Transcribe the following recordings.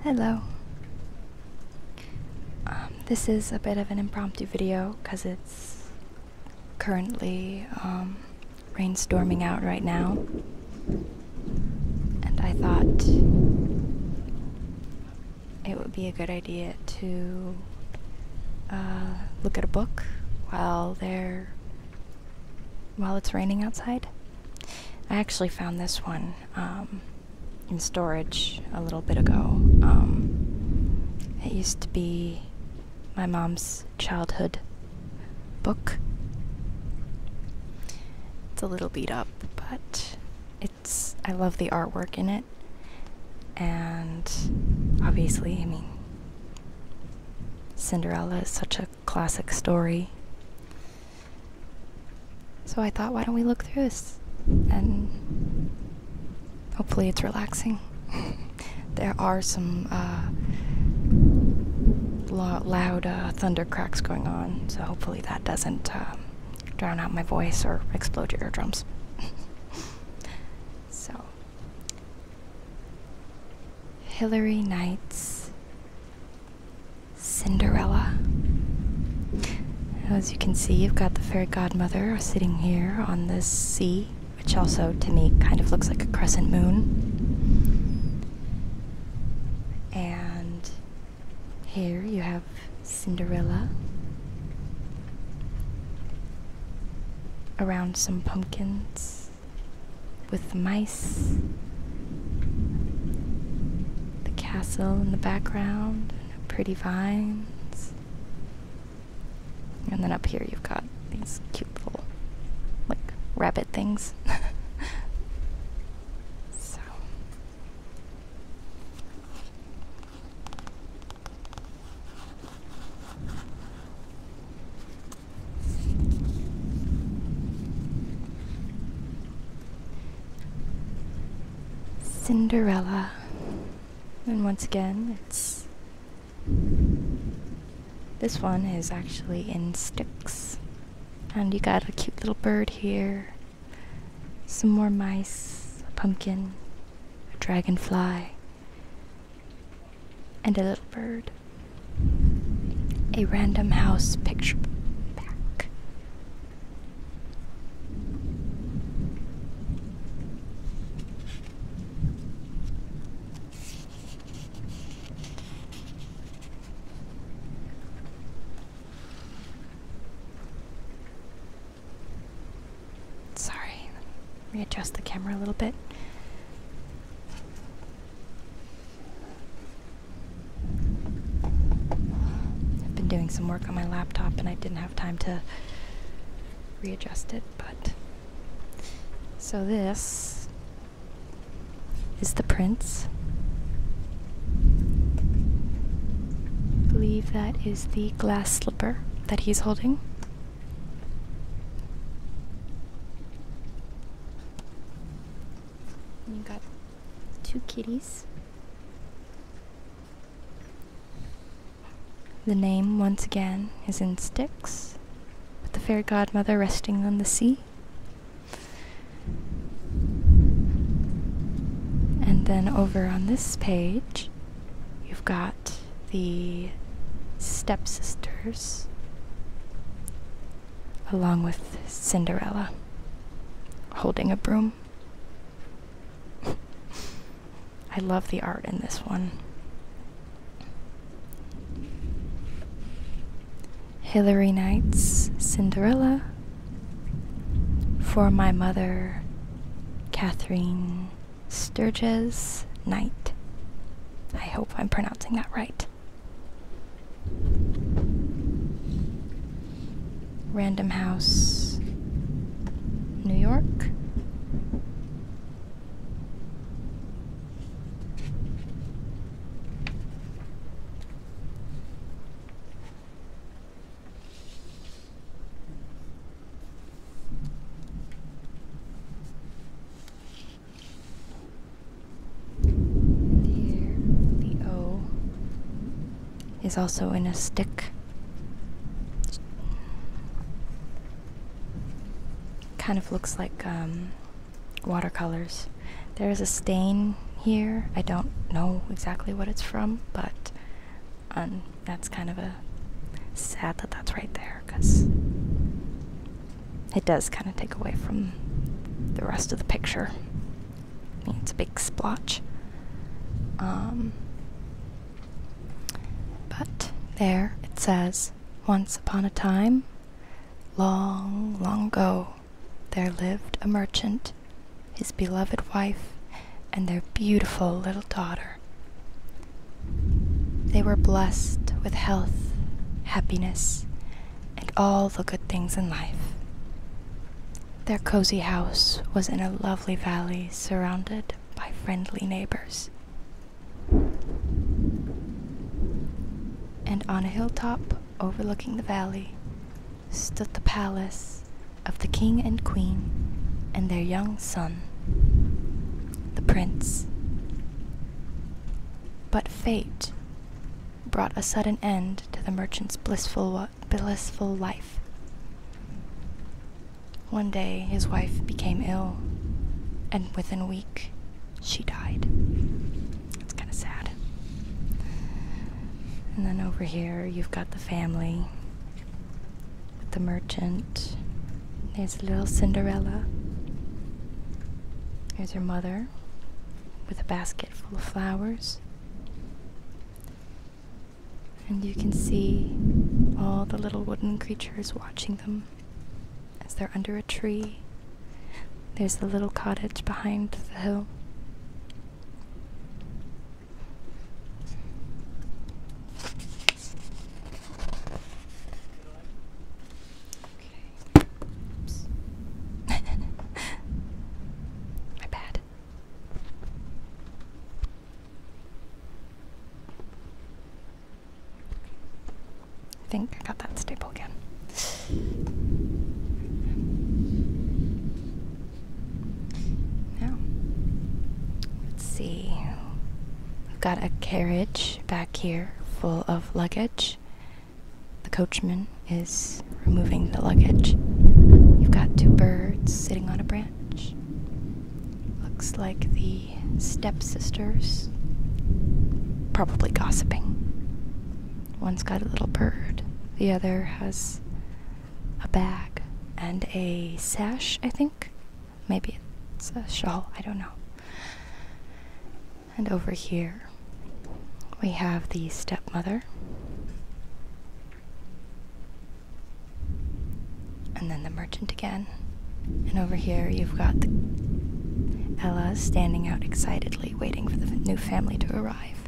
Hello. This is a bit of an impromptu video because it's currently rainstorming out right now, and I thought it would be a good idea to look at a book while it's raining outside. I actually found this one in storage a little bit ago. It used to be my mom's childhood book. It's a little beat up, but I love the artwork in it, and obviously, Cinderella is such a classic story. So I thought, why don't we look through this? And hopefully it's relaxing. There are some loud thunder cracks going on, so hopefully that doesn't drown out my voice or explode your eardrums. So, Hilary Knight's Cinderella. As you can see, you've got the fairy godmother sitting here on this sea, which also to me kind of looks like a crescent moon. And here you have Cinderella around some pumpkins with the mice, the castle in the background, and pretty vines. And then up here you've got these cute little, like, rabbit things. So. Cinderella. And once again, this one is actually in sticks. And you got a cute little bird here, some more mice, a pumpkin, a dragonfly, and a little bird. A Random House picture pack. Readjust the camera a little bit. I've been doing some work on my laptop and I didn't have time to readjust it, but so this is the prince. I believe that is the glass slipper that he's holding. You got two kitties. The name, once again, is in sticks, with the fairy godmother resting on the sea. And then over on this page, you've got the stepsisters, along with Cinderella, holding a broom. I love the art in this one. Hilary Knight's Cinderella, for my mother, Catherine Sturges Knight. I hope I'm pronouncing that right. Random House, New York. Is also in a stick. Kind of looks like watercolors. There is a stain here. I don't know exactly what it's from, but that's kind of a sad that that's right there, because it does kind of take away from the rest of the picture. I mean, it's a big splotch. But there it says, "Once upon a time, long, long ago, there lived a merchant, his beloved wife, and their beautiful little daughter. They were blessed with health, happiness, and all the good things in life. Their cozy house was in a lovely valley surrounded by friendly neighbors. And on a hilltop overlooking the valley stood the palace of the king and queen and their young son, the prince. But fate brought a sudden end to the merchant's blissful life. One day his wife became ill, and within a week she died." It's kind of sad. And then over here you've got the family with the merchant. There's little Cinderella. There's her mother with a basket full of flowers. And you can see all the little wooden creatures watching them as they're under a tree. There's the little cottage behind the hill. Okay. Oops. My bad. I think I got that staple again. Now, let's see. We've got a carriage back here full of luggage. The coachman is removing the luggage. You've got two birds sitting on a branch. Looks like the stepsisters, probably gossiping. One's got a little bird. The other has a bag and a sash, I think. Maybe it's a shawl, I don't know. And over here, we have the stepmother. And then the merchant again. And over here, you've got Ella standing out excitedly, waiting for the new family to arrive.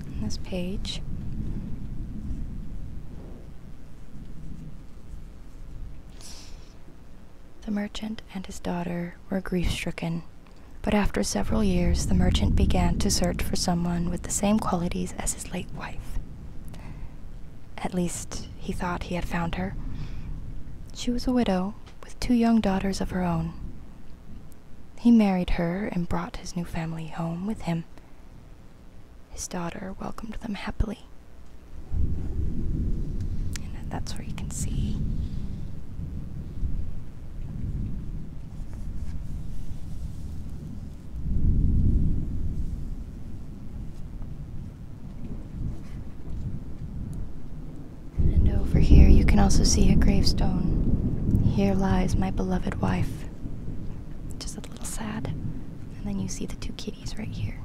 On this page, the merchant and his daughter were grief-stricken, but after several years the merchant began to search for someone with the same qualities as his late wife. At least he thought he had found her. She was a widow with two young daughters of her own. He married her and brought his new family home with him. His daughter welcomed them happily. And that's where you can see. And over here you can also see a gravestone. "Here lies my beloved wife." Just a little sad. And then you see the two kitties right here.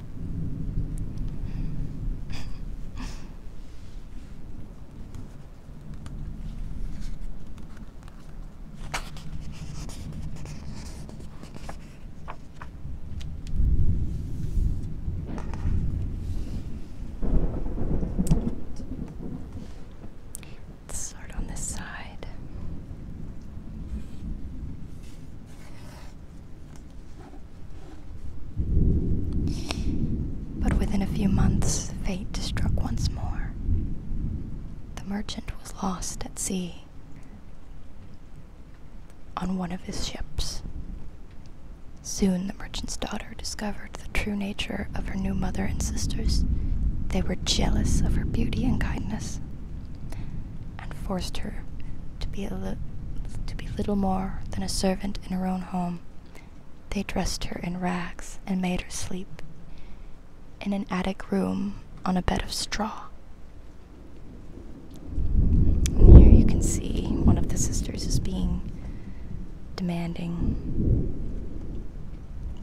Within a few months, fate struck once more. The merchant was lost at sea on one of his ships. Soon the merchant's daughter discovered the true nature of her new mother and sisters. They were jealous of her beauty and kindness, and forced her to be little more than a servant in her own home. They dressed her in rags and made her sleep in an attic room on a bed of straw. And here you can see one of the sisters is being demanding,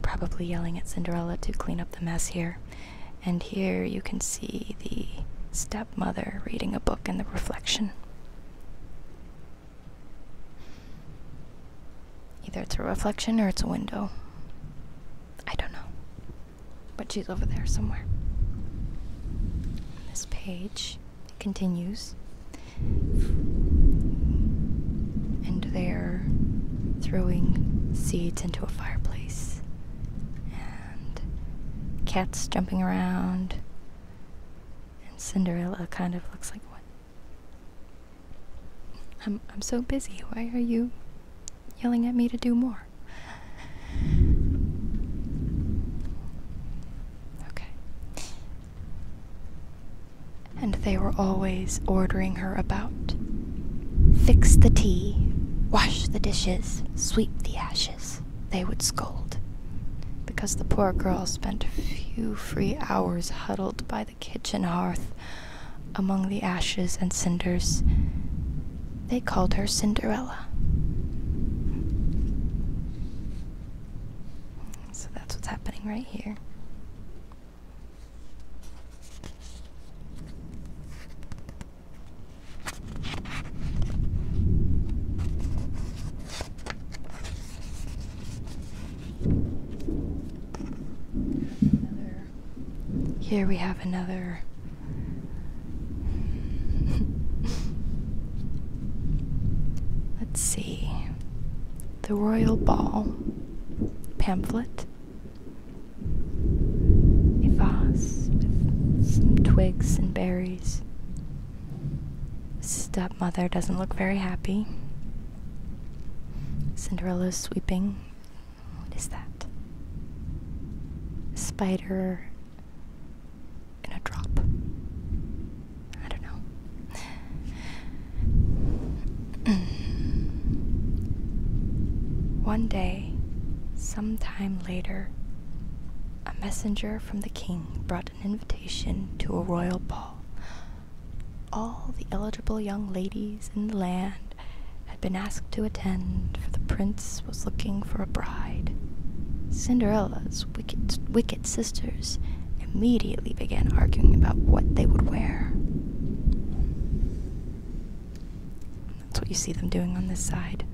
probably yelling at Cinderella to clean up the mess here. And here you can see the stepmother reading a book in the reflection. Either it's a reflection or it's a window. I don't know. But she's over there somewhere. This page continues. And they're throwing seeds into a fireplace. And cats jumping around. And Cinderella kind of looks like, what? I'm so busy. Why are you yelling at me to do more? Okay. And they were always ordering her about. Fix the tea, wash the dishes, sweep the ashes, they would scold. Because the poor girl spent a few free hours huddled by the kitchen hearth among the ashes and cinders. They called her Cinderella. So that's what's happening right here. Here we have another let's see, the Royal Ball pamphlet, a vase with some twigs and berries. Stepmother doesn't look very happy. Cinderella's sweeping. What is that? A spider in a drop. I don't know. One day, sometime later, a messenger from the king brought an invitation to a royal ball. All the eligible young ladies in the land had been asked to attend, for the prince was looking for a bride. Cinderella's wicked sisters immediately began arguing about what they would wear. That's what you see them doing on this side.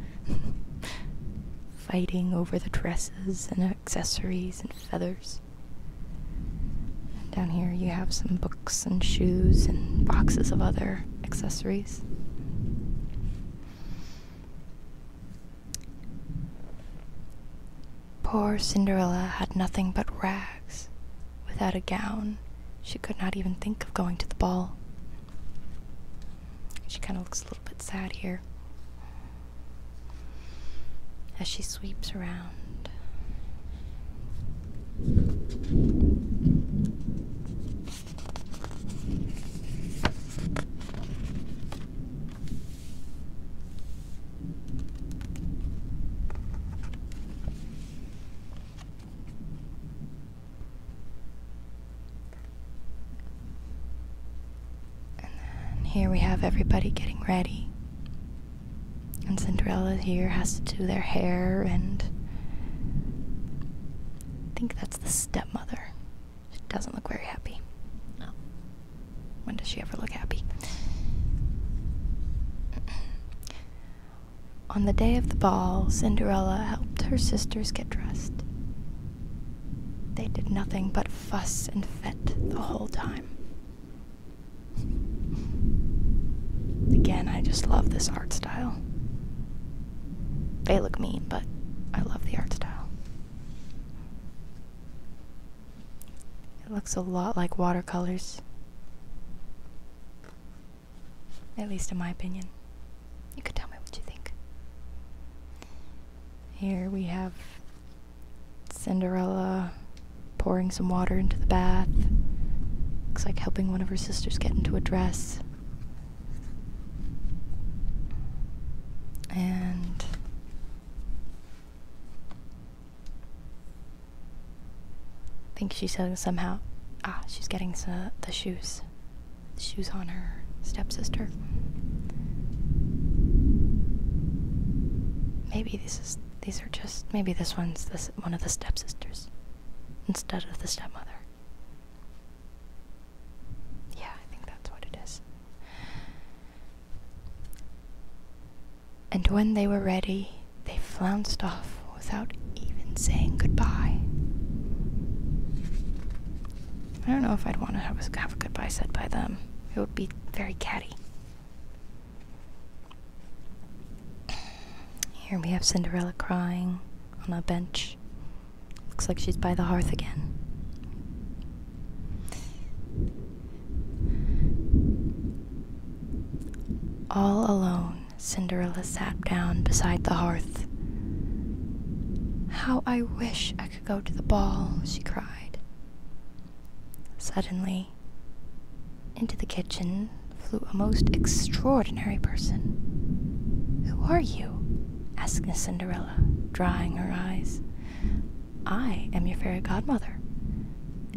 Fighting over the dresses and accessories and feathers. And down here you have some books and shoes and boxes of other accessories. Poor Cinderella had nothing but rags. Without a gown, she could not even think of going to the ball. She kind of looks a little bit sad here as she sweeps around. Here we have everybody getting ready. And Cinderella here has to do their hair, and I think that's the stepmother. She doesn't look very happy. No. When does she ever look happy? On the day of the ball, Cinderella helped her sisters get dressed. They did nothing but fuss and fet the whole time. Again, I just love this art style. They look mean, but I love the art style. It looks a lot like watercolors. At least in my opinion. You could tell me what you think. Here we have Cinderella pouring some water into the bath. Looks like helping one of her sisters get into a dress. And think she's somehow... Ah, she's getting the shoes. The shoes on her stepsister. Maybe maybe this one's one of the stepsisters instead of the stepmother. Yeah, I think that's what it is. And when they were ready, they flounced off without even saying goodbye. I don't know if I'd want to have a goodbye said by them. It would be very catty. Here we have Cinderella crying on a bench. Looks like she's by the hearth again. All alone, Cinderella sat down beside the hearth. How I wish I could go to the ball, she cried. Suddenly, into the kitchen flew a most extraordinary person. Who are you? Asked Miss Cinderella, drying her eyes. I am your fairy godmother,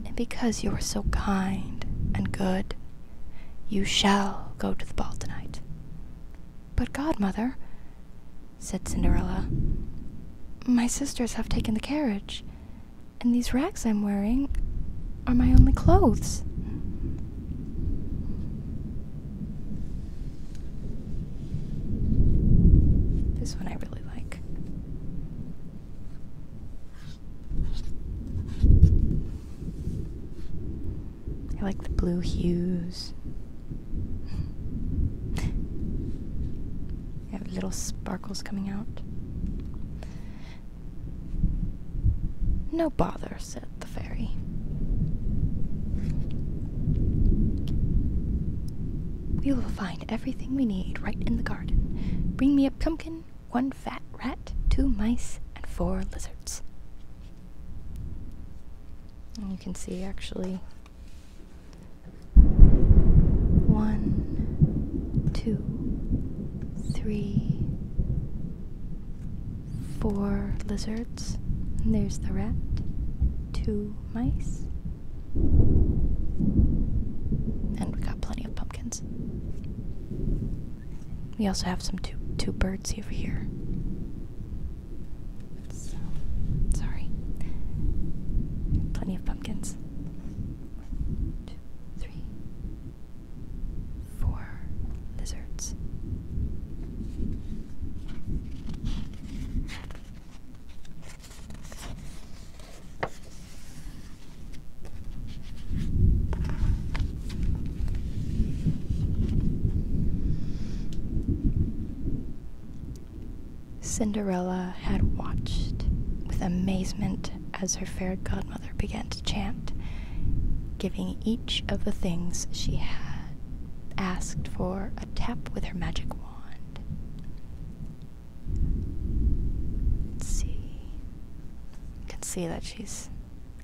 and because you are so kind and good, you shall go to the ball tonight. But godmother, said Cinderella, my sisters have taken the carriage, and these rags I'm wearing are my only clothes. This one I really like. I like the blue hues. You have little sparkles coming out. No bother, said the fairy. We will find everything we need right in the garden. Bring me a pumpkin, 1 fat rat, 2 mice, and 4 lizards. And you can see actually 1, 2, 3, 4 lizards. And there's the rat, 2 mice, and we got plenty of pumpkins. We also have some two birds over here. So, sorry. Plenty of pumpkins. 1, 2, 3, 4 lizards. Cinderella had watched with amazement as her fairy godmother began to chant, giving each of the things she had asked for a tap with her magic wand. Let's see. You can see that she's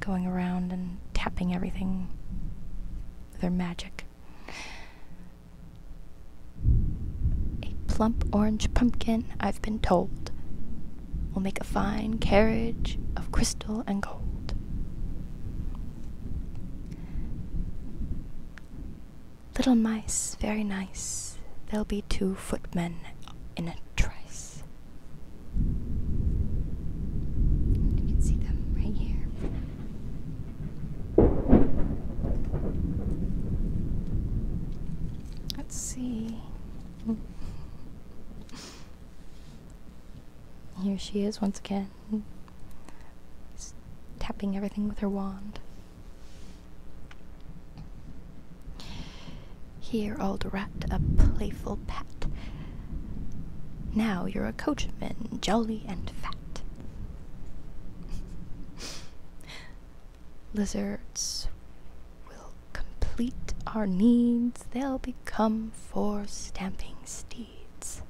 going around and tapping everything with her magic. Plump orange pumpkin, I've been told, will make a fine carriage of crystal and gold. Little mice, very nice, there'll be 2 footmen in a trice. You can see them right here. Let's see. Here she is once again, just tapping everything with her wand. Here, old rat, a playful pat. Now you're a coachman, jolly and fat. Lizards will complete our needs. They'll become 4 stamping steeds.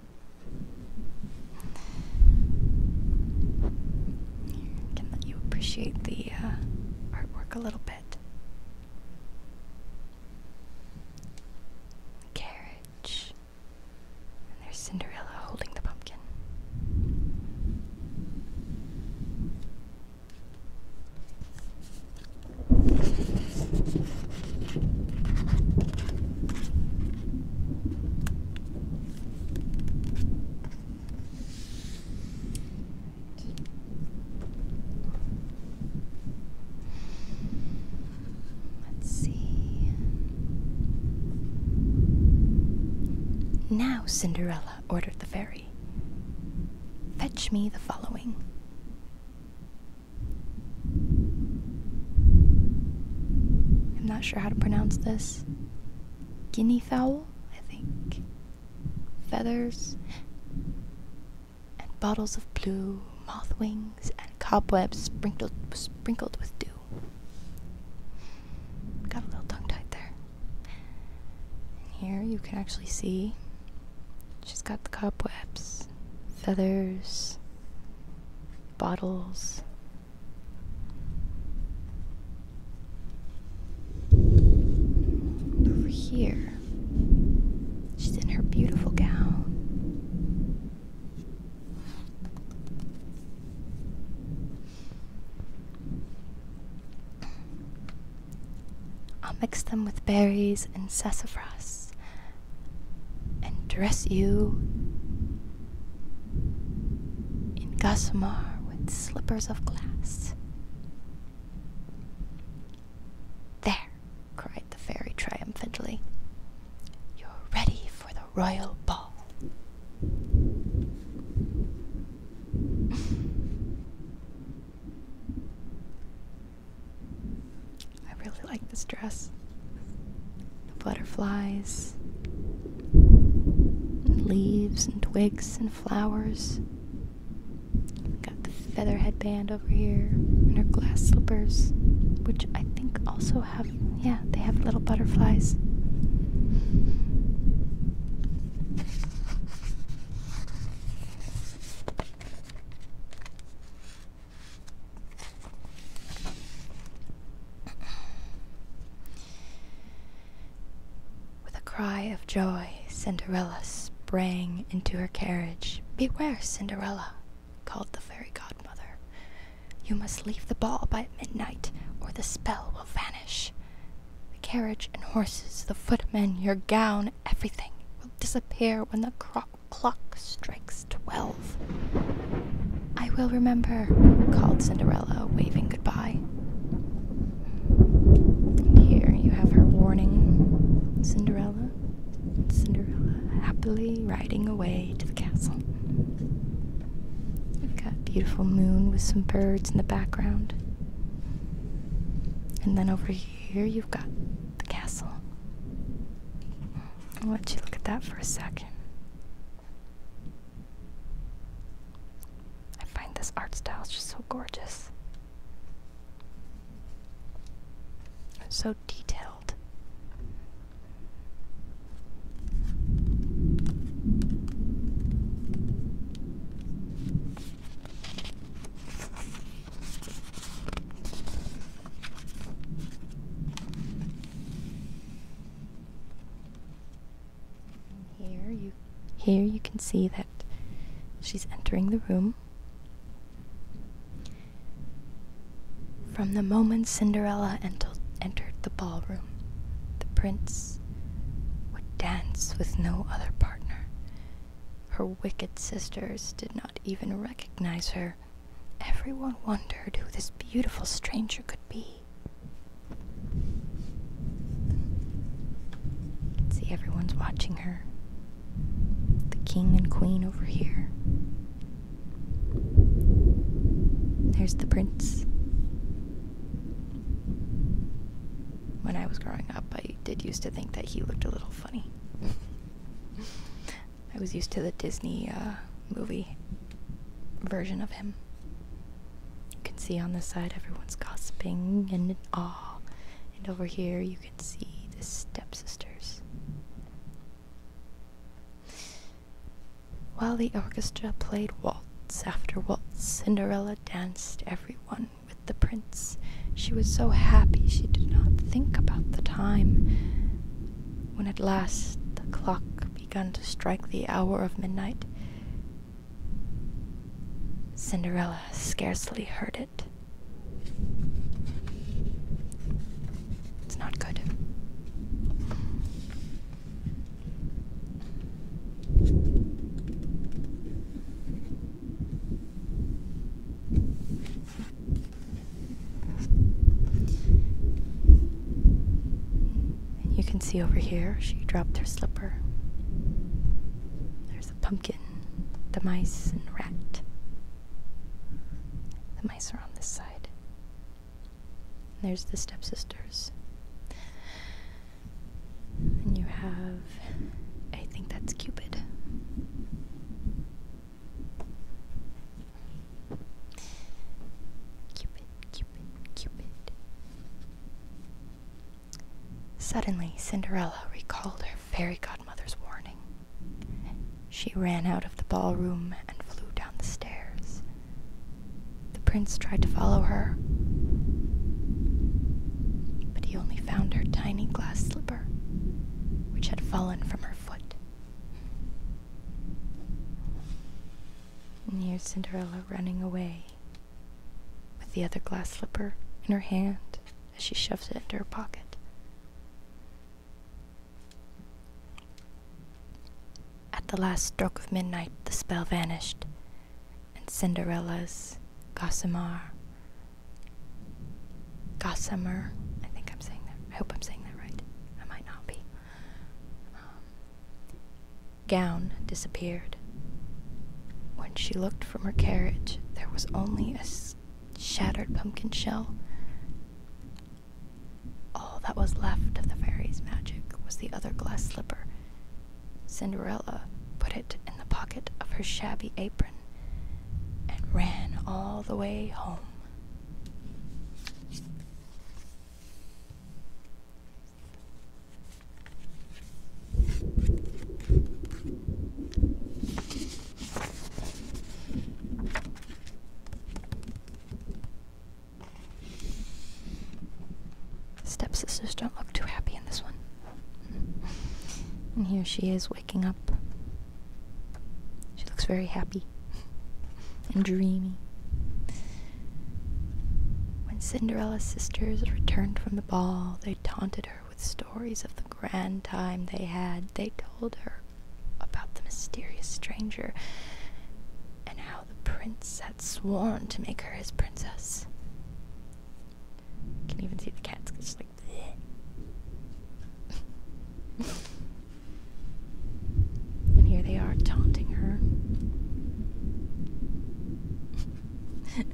Appreciate the artwork a little bit. The carriage. And there's Cinderella holding the pumpkin. "Now, Cinderella," ordered the fairy, "fetch me the following." I'm not sure how to pronounce this. Guinea fowl, I think. Feathers, and bottles of blue, moth wings, and cobwebs sprinkled with dew. Got a little tongue-tied there. And here you can actually see she's got the cobwebs, feathers, bottles. Over here, she's in her beautiful gown. I'll mix them with berries and sassafras and dress you in gossamer with slippers of glass. "There," cried the fairy triumphantly. "You're ready for the royal ball." I really like this dress. The butterflies, and leaves and twigs and flowers. Got the feather headband over here and her glass slippers, which I think also have, yeah, they have little butterflies. With a cry of joy, Cinderella sprang into her carriage. "Beware, Cinderella," called the fairy godmother. "You must leave the ball by midnight, or the spell will vanish. The carriage and horses, the footmen, your gown, everything will disappear when the clock strikes 12. "I will remember," called Cinderella, waving goodbye. And here you have her warning. Cinderella happily riding away to the castle. We've got a beautiful moon with some birds in the background. And then over here you've got the castle. I'll let you look at that for a second. I find this art style is just so gorgeous. It's so detailed. Here you can see that she's entering the room. From the moment Cinderella entered the ballroom, the prince would dance with no other partner. Her wicked sisters did not even recognize her. Everyone wondered who this beautiful stranger could be. You can see everyone's watching her. The king and queen over here. There's the prince. When I was growing up, I did used to think that he looked a little funny. I was used to the Disney movie version of him. You can see on this side everyone's gossiping and in awe. And over here you can see the stepsisters. While the orchestra played waltz after waltz, Cinderella danced everyone with the prince. She was so happy she did not think about the time. When at last the clock began to strike the hour of midnight, Cinderella scarcely heard it. It's not good. You can see over here, she dropped her slipper. Pumpkin, the mice, and Rat. The mice are on this side. There's the stepsisters. And you have, I think that's Cupid. Cupid. Suddenly, Cinderella recalled her fairy godmother's warning. She ran out of the ballroom and flew down the stairs. The prince tried to follow her, but he only found her tiny glass slipper, which had fallen from her foot. And here's Cinderella running away with the other glass slipper in her hand as she shoves it into her pocket. At the last stroke of midnight, the spell vanished, and Cinderella's gossamer, I think I'm saying that, I hope I'm saying that right, I might not be, gown disappeared. When she looked from her carriage, there was only a shattered pumpkin shell. All that was left of the fairy's magic was the other glass slipper. Cinderella put it in the pocket of her shabby apron and ran all the way home. Stepsisters don't look too happy in this one. And here she is waking up. She looks very happy and dreamy. When Cinderella's sisters returned from the ball, they taunted her with stories of the grand time they had. They told her about the mysterious stranger and how the prince had sworn to make her his princess. You can even see the cats just like and here they are taunting her.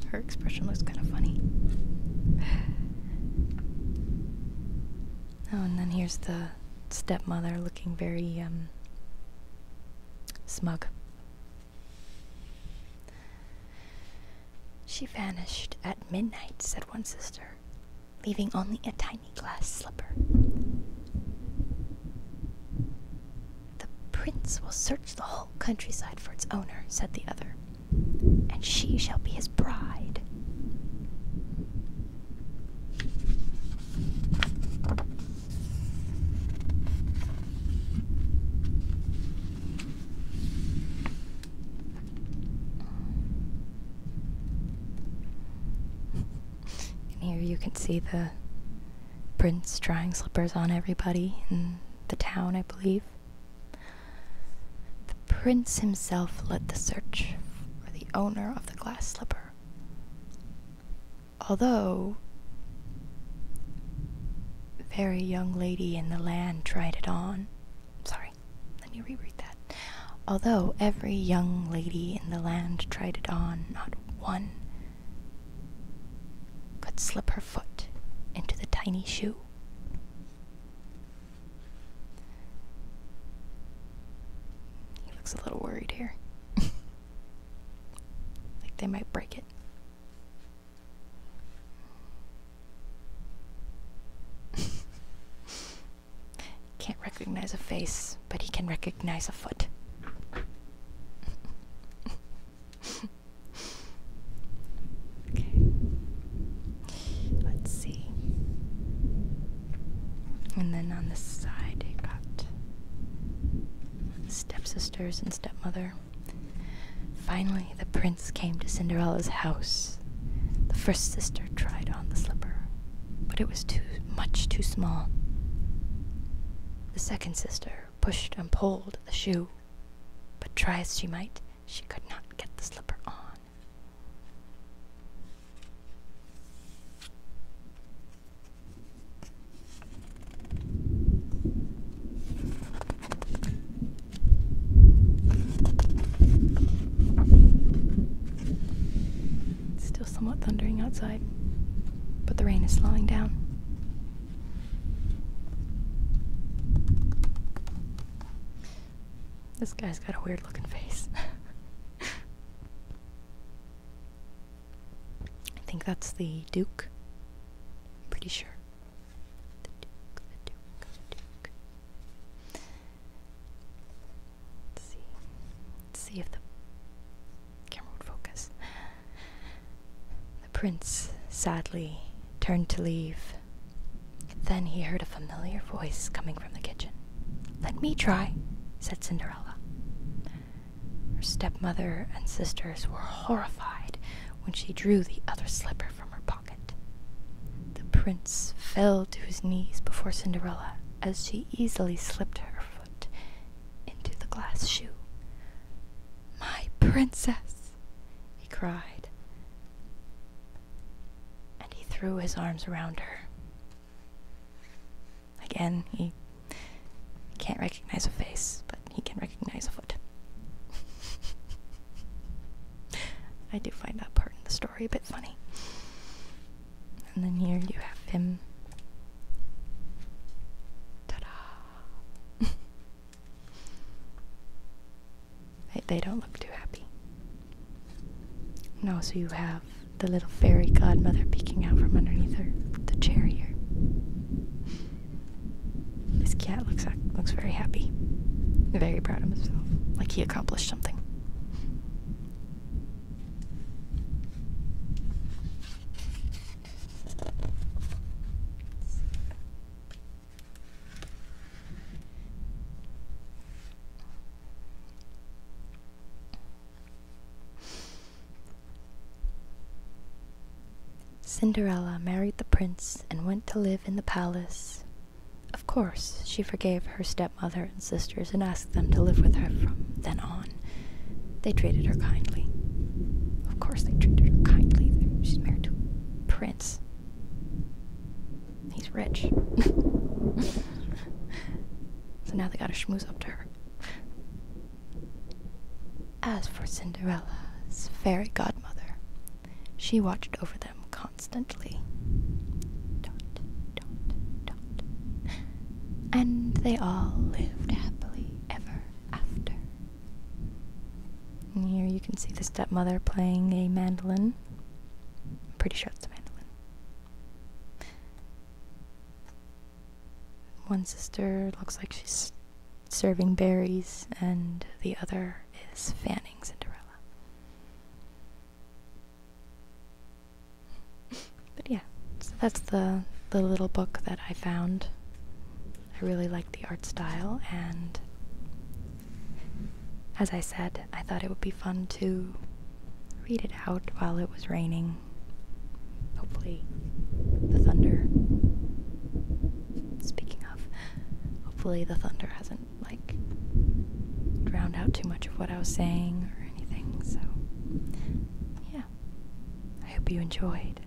Her expression looks kind of funny. Oh, and then here's the stepmother looking very smug. She vanished at midnight, said one sister, leaving only a tiny glass slipper. The prince will search the whole countryside for its owner, said the other, and she shall be his bride. Here you can see the prince trying slippers on everybody in the town, I believe. The prince himself led the search for the owner of the glass slipper. Although a very young lady in the land tried it on. Sorry, let me reread that. Although every young lady in the land tried it on, not one could slip her foot into the tiny shoe. He looks a little worried here. Like they might break it. Can't recognize a face, but he can recognize a foot. And then on this side, you got stepsisters and stepmother. Finally, the prince came to Cinderella's house. The first sister tried on the slipper, but it was much too small. The second sister pushed and pulled the shoe, but try as she might, she could not get the slipper on. This guy's got a weird looking face. I think that's the Duke. Pretty sure. The Duke, the Duke, the Duke. Let's see if the camera would focus. The prince sadly turned to leave. Then he heard a familiar voice coming from the kitchen. "Let me try," said Cinderella. Her stepmother and sisters were horrified when she drew the other slipper from her pocket. The prince fell to his knees before Cinderella as she easily slipped her foot into the glass shoe. "My princess!" he cried, and he threw his arms around her. Again, he can't recognize a face, but he can recognize a foot. I do find that part in the story a bit funny. And then here you have him. Ta-da! They don't look too happy. No, so you have the little fairy godmother peeking out from underneath the chair here. This cat looks very happy. Very proud of himself. Like he accomplished something. Cinderella married the prince and went to live in the palace. Of course, she forgave her stepmother and sisters and asked them to live with her from then on. They treated her kindly. Of course they treated her kindly. She's married to a prince. He's rich. So now they gotta schmooze up to her. As for Cinderella's fairy godmother, she watched over them constantly. And they all lived happily ever after. And here you can see the stepmother playing a mandolin. I'm pretty sure it's a mandolin. One sister looks like she's serving berries, and the other is fanning Cinderella. But yeah, so that's the little book that I found. I really like the art style, and as I said, I thought it would be fun to read it out while it was raining. Hopefully the thunder, speaking of, hopefully the thunder hasn't like drowned out too much of what I was saying or anything, so yeah, I hope you enjoyed.